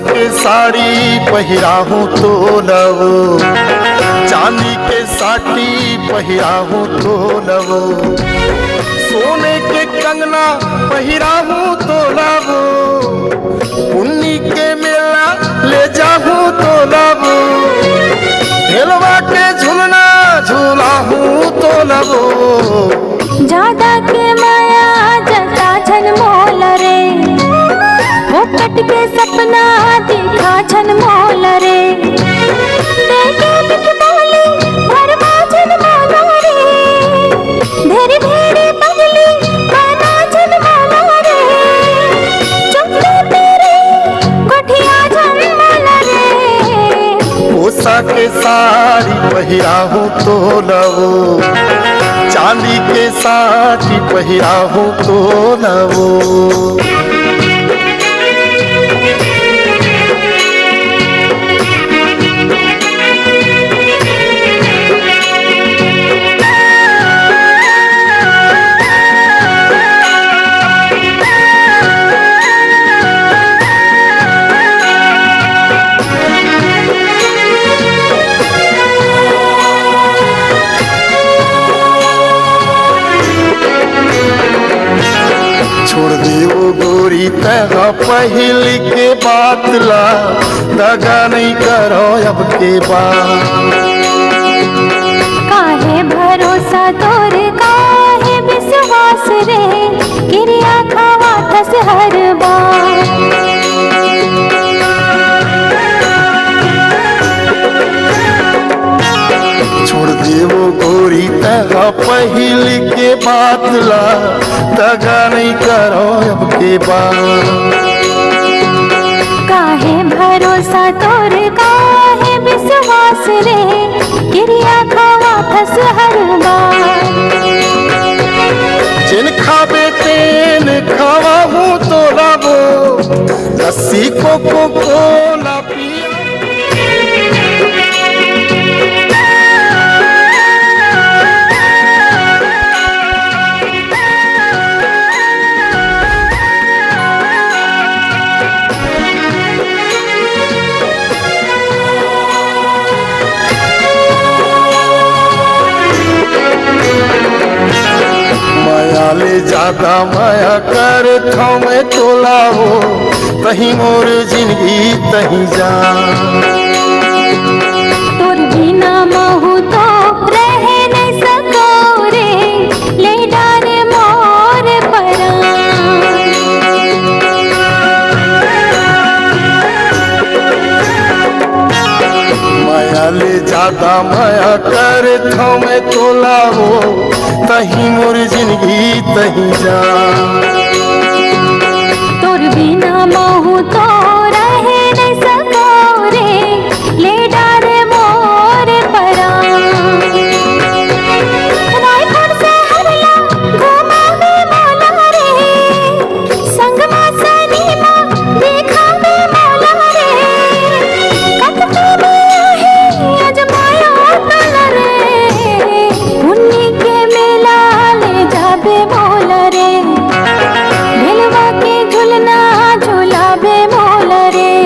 के साड़ी पहिराहूँ तो लवो, चांदी के साटी पहिराहूँ तो लवो, सोने के कंगना पहिराहूँ तो लवो, पुन्नी के मेला ले जाहूँ तो लवो, हेलवा के झूलना झूलाहूँ तो लवो। ज्यादा के माया जता छन मोल रे, वो कट के सपना दिखा छन मोल रे, देखे लिख बोली भरमा छन मोल रे, धेरी धेरी पगली बना छन मोल रे, चुपके तेरे कोठिया छन मोल रे। कोसा के साड़ी पहिराहूँ तो लवो, चांदी के साटी पहिराहूँ तो लवो। छोड़ दे वो गोरी तह पहिल के बात ला, दगा नहीं करो अब के बाद। काहे भरोसा तोर काहे विश्वास रे, क्रिया खावा थस हर बार। छोड़ दे वो गोरी तह पहिल के बात ला, दगा नहीं करो अब के बाद। काहे भरोसा तोर काहे विश्वास रे, क्रिया खावा थस हर बार। जिन खाबे तेन खावा हूँ तो लाबो, लस्सी को कोला पिया। माया ले ज्यादा माया कर मैं तोला हो, तही मोर जिंदगी तही जा। तोर बिना महू तो रह नहीं सको रे, ले डारे मोर परान। माया ले ज्यादा माया कर मैं तोला हो, तही मोर जिंदगी तही जा। तोर बिना महू तो रह नहीं सको रे, ले डारे मोर परान। रायपुर से हरला घुमावे मौला रे, संगमा सनीमा दिखावे मौला रे, कतके में ही अजमाया तोला रे, पुन्नी के मेला ले जाबे मोल रे, ढेलवा के झुलना झुलाबे मोल रे।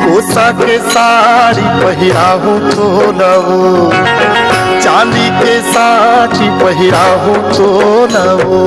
कोसा के साड़ी पहिराहूँ तो लवो, चांदी के साटी पहिराहूँ तो लवो।